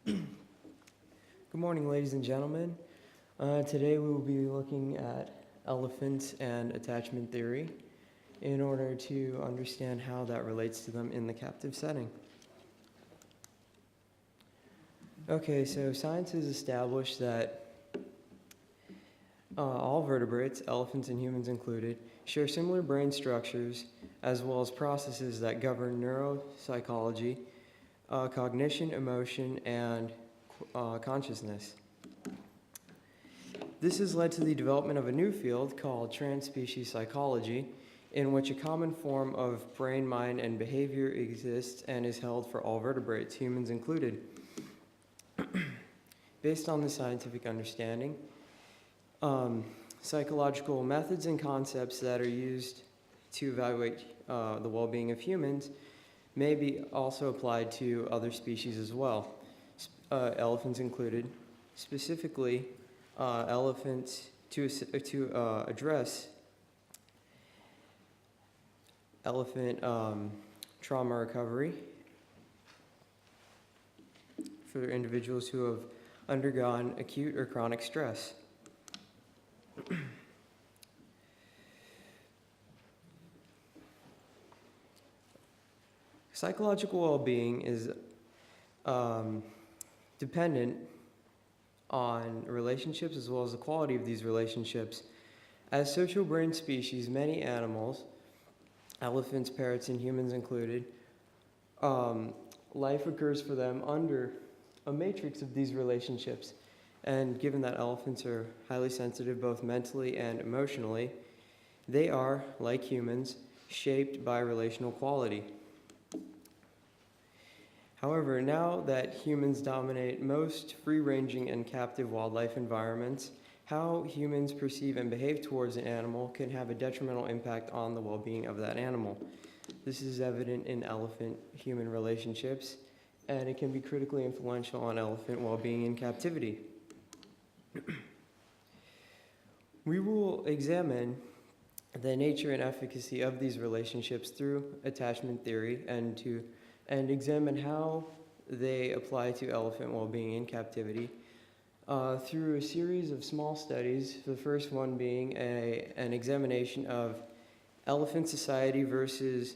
Good morning, ladies and gentlemen. Today we will be looking at elephants and attachment theory in order to understand how that relates to them in the captive setting. Okay, so science has established that all vertebrates, elephants and humans included, share similar brain structures as well as processes that govern neuropsychology, cognition, emotion, and consciousness. This has led to the development of a new field called transspecies psychology, in which a common form of brain, mind, and behavior exists and is held for all vertebrates, humans included. Based on the scientific understanding, psychological methods and concepts that are used to evaluate the well-being of humans may be also applied to other species as well, elephants included. Specifically, elephants to address elephant trauma recovery for individuals who have undergone acute or chronic stress. Psychological well-being is dependent on relationships as well as the quality of these relationships. As social brain species, many animals, elephants, parrots, and humans included, life occurs for them under a matrix of these relationships. And given that elephants are highly sensitive both mentally and emotionally, they are, like humans, shaped by relational quality. However, now that humans dominate most free-ranging and captive wildlife environments, how humans perceive and behave towards an animal can have a detrimental impact on the well-being of that animal. This is evident in elephant-human relationships, and it can be critically influential on elephant well-being in captivity. We will examine the nature and efficacy of these relationships through attachment theory and examine how they apply to elephant well-being in captivity through a series of small studies, the first one being an examination of elephant society versus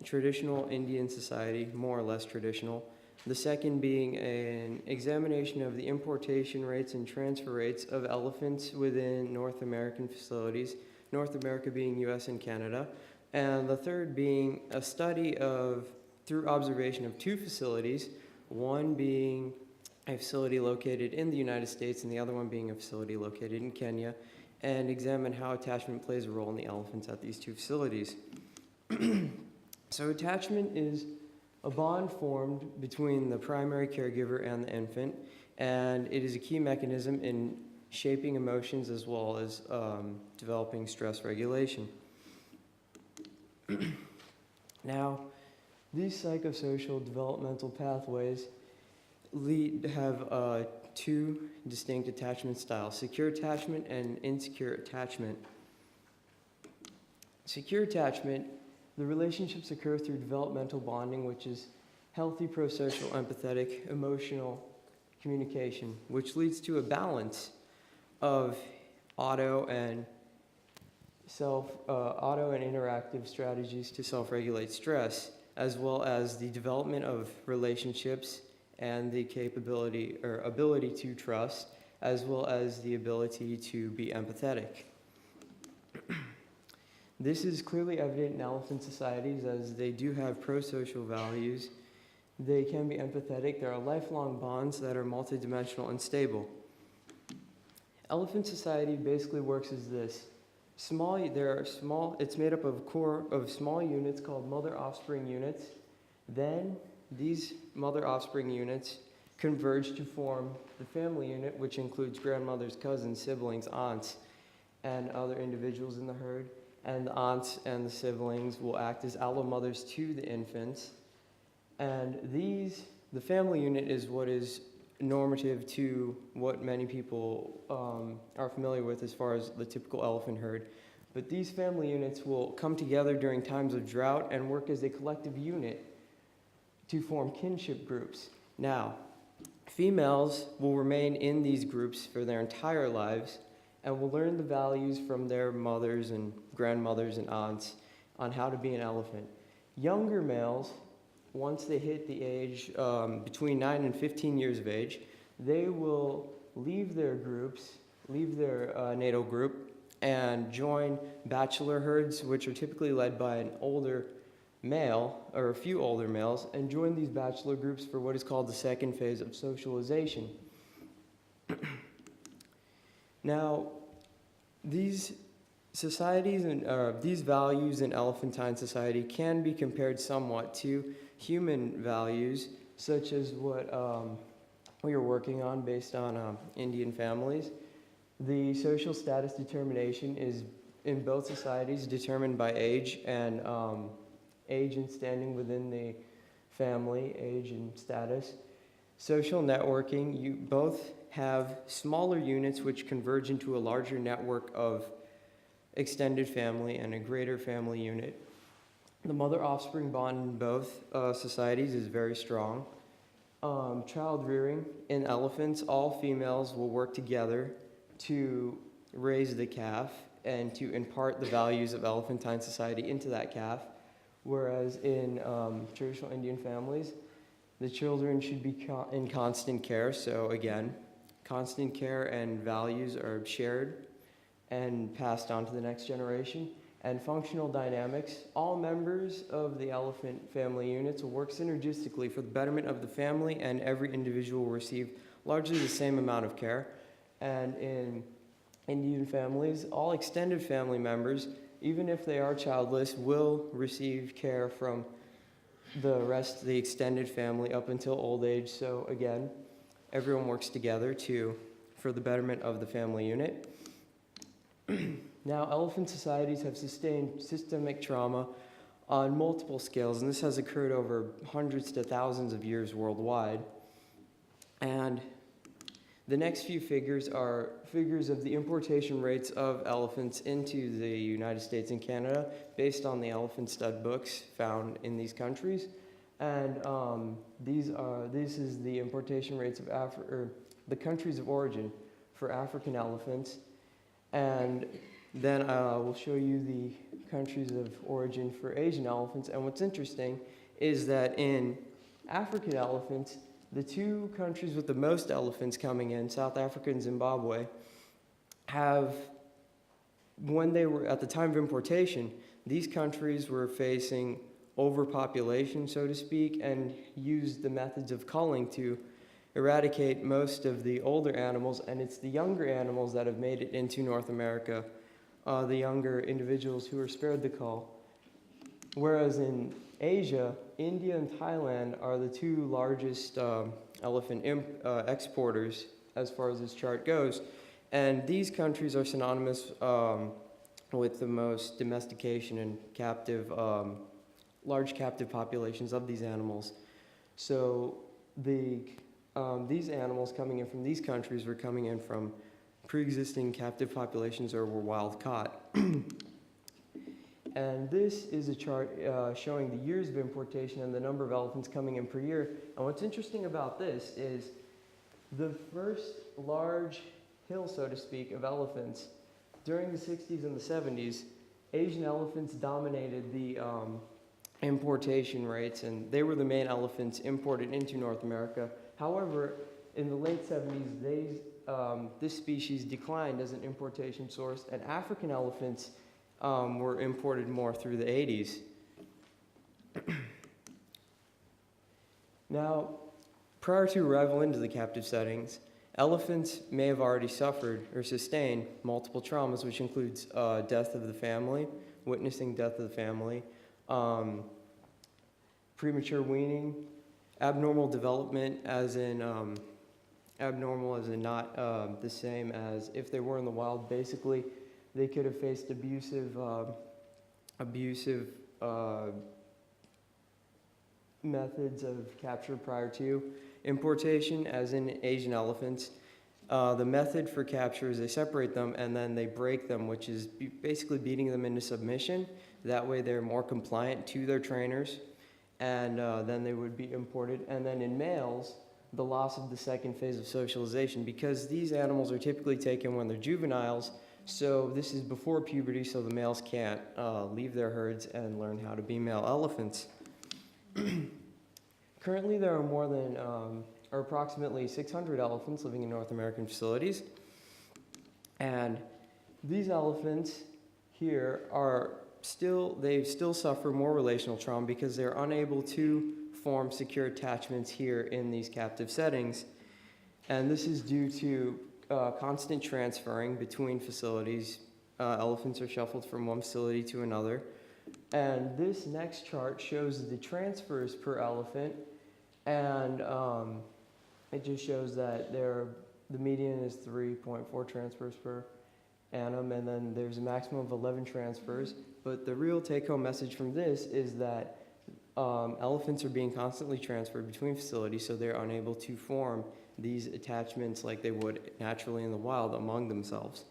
traditional Indian society, more or less traditional. The second being an examination of the importation rates and transfer rates of elephants within North American facilities, North America being US and Canada. And the third being a study through observation of two facilities, one being a facility located in the United States and the other one being a facility located in Kenya, and examine how attachment plays a role in the elephants at these two facilities. So attachment is a bond formed between the primary caregiver and the infant, and it is a key mechanism in shaping emotions as well as developing stress regulation. Now, these psychosocial developmental pathways have two distinct attachment styles: secure attachment and insecure attachment. Secure attachment, the relationships occur through developmental bonding, which is healthy, prosocial, empathetic, emotional communication, which leads to a balance of auto and interactive strategies to self-regulate stress, as well as the development of relationships and the capability or ability to trust, as well as the ability to be empathetic. This is clearly evident in elephant societies as they do have prosocial values. They can be empathetic. There are lifelong bonds that are multidimensional and stable. Elephant society basically works as this. It's made up of small units called mother-offspring units. Then these mother-offspring units converge to form the family unit, which includes grandmothers, cousins, siblings, aunts, and other individuals in the herd. And the aunts and the siblings will act as allo mothers to the infants. And the family unit is what is normative to what many people are familiar with as far as the typical elephant herd. But these family units will come together during times of drought and work as a collective unit to form kinship groups. Now, females will remain in these groups for their entire lives and will learn the values from their mothers and grandmothers and aunts on how to be an elephant. Younger males, once they hit the age between 9 and 15 years of age, they will leave their groups, leave their natal group, and join bachelor herds, which are typically led by an older male, or a few older males, and join these bachelor groups for what is called the second phase of socialization. Now, these societies and these values in elephantine society can be compared somewhat to human values, such as what we are working on based on Indian families. The social status determination is in both societies determined by age and standing within the family, age and status. Social networking, you both have smaller units which converge into a larger network of extended family and a greater family unit. The mother-offspring bond in both societies is very strong. Child rearing in elephants, all females will work together to raise the calf and to impart the values of elephantine society into that calf, whereas in traditional Indian families, the children should be in constant care. So again, constant care and values are shared and passed on to the next generation. And functional dynamics, all members of the elephant family units will work synergistically for the betterment of the family, and every individual will receive largely the same amount of care. And in Indian families, all extended family members, even if they are childless, will receive care from the rest of the extended family up until old age. So again, everyone works together for the betterment of the family unit. Now, elephant societies have sustained systemic trauma on multiple scales, and this has occurred over hundreds to thousands of years worldwide. And the next few figures are figures of the importation rates of elephants into the United States and Canada based on the elephant stud books found in these countries. And this is the importation rates of the countries of origin for African elephants. And then we'll show you the countries of origin for Asian elephants. And what's interesting is that in African elephants, the two countries with the most elephants coming in, South Africa and Zimbabwe, when they were at the time of importation, these countries were facing overpopulation, so to speak, and used the methods of culling to eradicate most of the older animals, and it's the younger animals that have made it into North America, the younger individuals who are spared the cull. Whereas in Asia, India and Thailand are the two largest elephant exporters as far as this chart goes, and these countries are synonymous with the most domestication and large captive populations of these animals. So these animals coming in from these countries were coming in from pre-existing captive populations or were wild caught. And this is a chart showing the years of importation and the number of elephants coming in per year. And what's interesting about this is the first large hill, so to speak, of elephants during the 60s and the 70s, Asian elephants dominated the importation rates, and they were the main elephants imported into North America. However, in the late 70s, this species declined as an importation source, and African elephants were imported more through the 80s. Now, prior to arrival into the captive settings, elephants may have already suffered or sustained multiple traumas, which includes death of the family, witnessing death of the family, premature weaning, abnormal development as in not the same as if they were in the wild. Basically, they could have faced abusive methods of capture prior to importation, as in Asian elephants. The method for capture is they separate them and then they break them, which is basically beating them into submission. That way they're more compliant to their trainers, and then they would be imported. And then in males, the loss of the second phase of socialization, because these animals are typically taken when they're juveniles. So this is before puberty, so the males can't leave their herds and learn how to be male elephants. Currently, there are more than, or approximately 600 elephants living in North American facilities. And these elephants here they still suffer more relational trauma because they're unable to form secure attachments here in these captive settings. And this is due to constant transferring between facilities. Elephants are shuffled from one facility to another. And this next chart shows the transfers per elephant. And it just shows that the median is 3.4 transfers per annum, and then there's a maximum of 11 transfers. But the real take-home message from this is that elephants are being constantly transferred between facilities, so they're unable to form these attachments like they would naturally in the wild among themselves.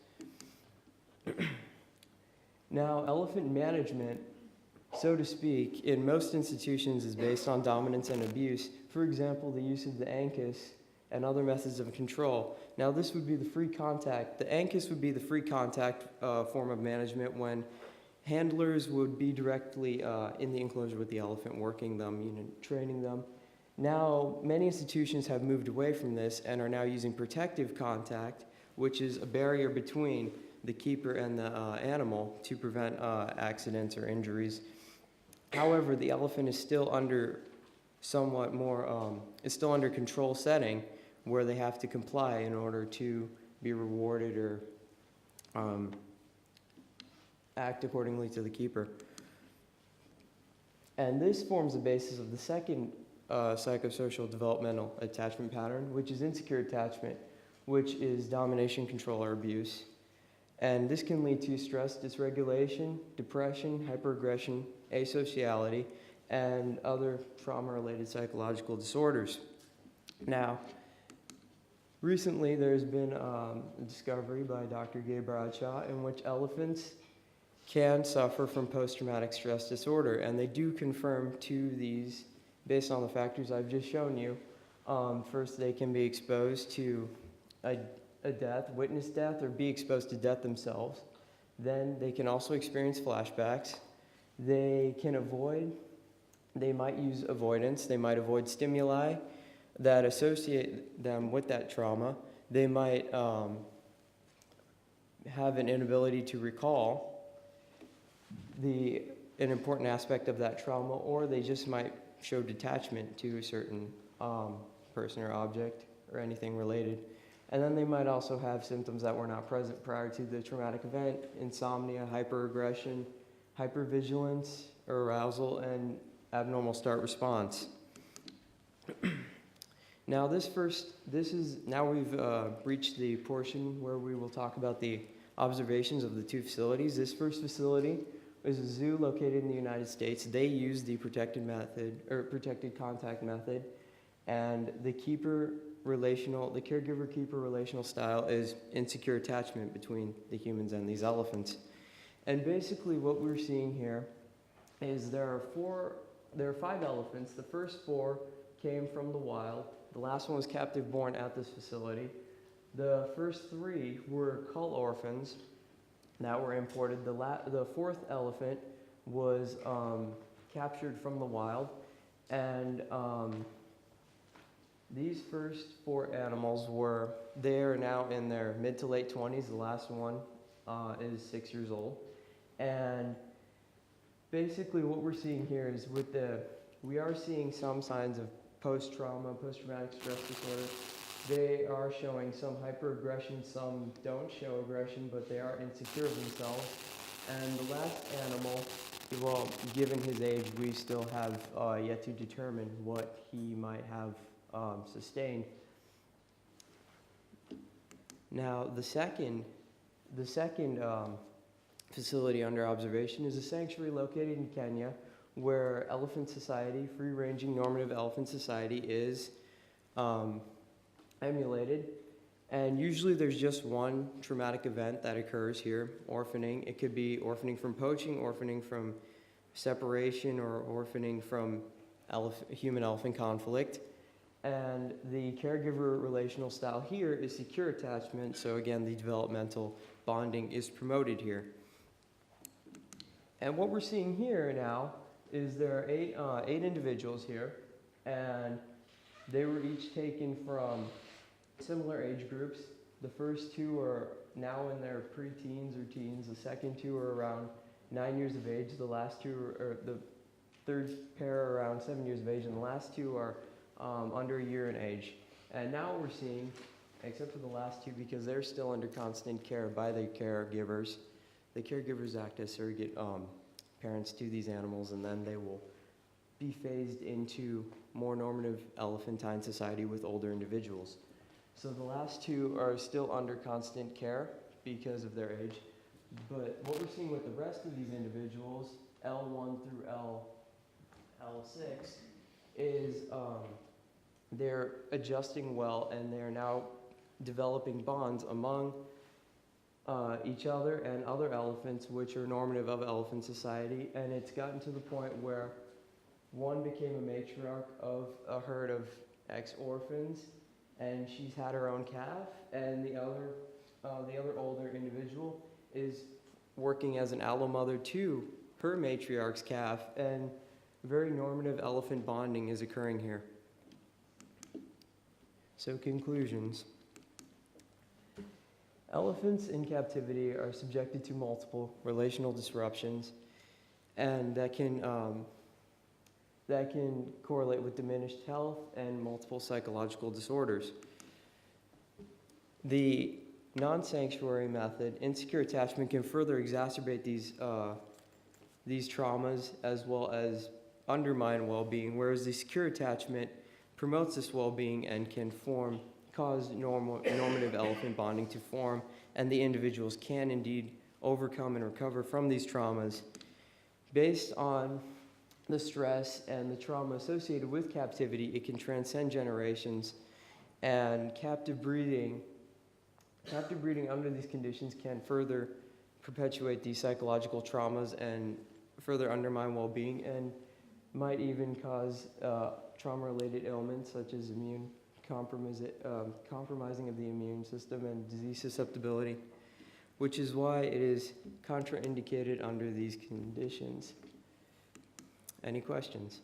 Now, elephant management, so to speak, in most institutions is based on dominance and abuse. For example, the use of the ANCUS and other methods of control. Now, this would be the free contact. The ANCUS would be the free contact form of management when handlers would be directly in the enclosure with the elephant, working them, training them. Now, many institutions have moved away from this and are now using protective contact, which is a barrier between the keeper and the animal to prevent accidents or injuries. However, the elephant is still under control setting where they have to comply in order to be rewarded or act accordingly to the keeper. And this forms the basis of the second psychosocial developmental attachment pattern, which is insecure attachment, which is domination, control, or abuse. And this can lead to stress dysregulation, depression, hyperaggression, asociality, and other trauma-related psychological disorders. Now, recently there's been a discovery by Dr. Gabe Bradshaw in which elephants can suffer from post-traumatic stress disorder, and they do confirm to these based on the factors I've just shown you. First, they can be exposed to a death, witness death, or be exposed to death themselves. Then they can also experience flashbacks. They might use avoidance. They might avoid stimuli that associate them with that trauma. They might have an inability to recall an important aspect of that trauma, or they just might show detachment to a certain person or object or anything related. And then they might also have symptoms that were not present prior to the traumatic event: insomnia, hyperaggression, hypervigilance or arousal, and abnormal start response. Now we've reached the portion where we will talk about the observations of the two facilities. This first facility is a zoo located in the United States. They use the protected contact method, and the caregiver-keeper relational style is insecure attachment between the humans and these elephants. And basically what we're seeing here is there are 5 elephants. The first 4 came from the wild. The last one was captive born at this facility. The first 3 were cull orphans that were imported. The 4th elephant was captured from the wild, and these first 4 animals they are now in their mid to late 20s. The last one is 6 years old. And basically what we're seeing here is we are seeing some signs of post-trauma, post-traumatic stress disorder. They are showing some hyperaggression, some don't show aggression, but they are insecure of themselves. And the last animal, well, given his age, we still have yet to determine what he might have sustained. Now, the second facility under observation is a sanctuary located in Kenya, where Elephant Society, free-ranging normative elephant society, is emulated. And usually there's just one traumatic event that occurs here: orphaning. It could be orphaning from poaching, orphaning from separation, or orphaning from human-elephant conflict. And the caregiver relational style here is secure attachment, so again, the developmental bonding is promoted here. And what we're seeing here now is there are eight individuals here, and they were each taken from similar age groups. The first two are now in their pre-teens or teens. The second two are around 9 years of age. The last two are the third pair are around 7 years of age, and the last two are under a year in age. And now we're seeing, except for the last two, because they're still under constant care by the caregivers, the caregivers act as surrogate parents to these animals, and then they will be phased into more normative elephantine society with older individuals. So the last two are still under constant care because of their age, but what we're seeing with the rest of these individuals, L1 through L6, is they're adjusting well, and they're now developing bonds among each other and other elephants, which are normative of elephant society. And it's gotten to the point where one became a matriarch of a herd of ex-orphans, and she's had her own calf, and the other older individual is working as an allo mother to her matriarch's calf, and very normative elephant bonding is occurring here. So conclusions. Elephants in captivity are subjected to multiple relational disruptions, and that can correlate with diminished health and multiple psychological disorders. The non-sanctuary method, insecure attachment, can further exacerbate these traumas as well as undermine well-being, whereas the secure attachment promotes this well-being and can cause normative elephant bonding to form, and the individuals can indeed overcome and recover from these traumas. Based on the stress and the trauma associated with captivity, it can transcend generations, and captive breeding under these conditions can further perpetuate these psychological traumas and further undermine well-being, and might even cause trauma-related ailments such as compromising of the immune system and disease susceptibility, which is why it is contraindicated under these conditions. Any questions?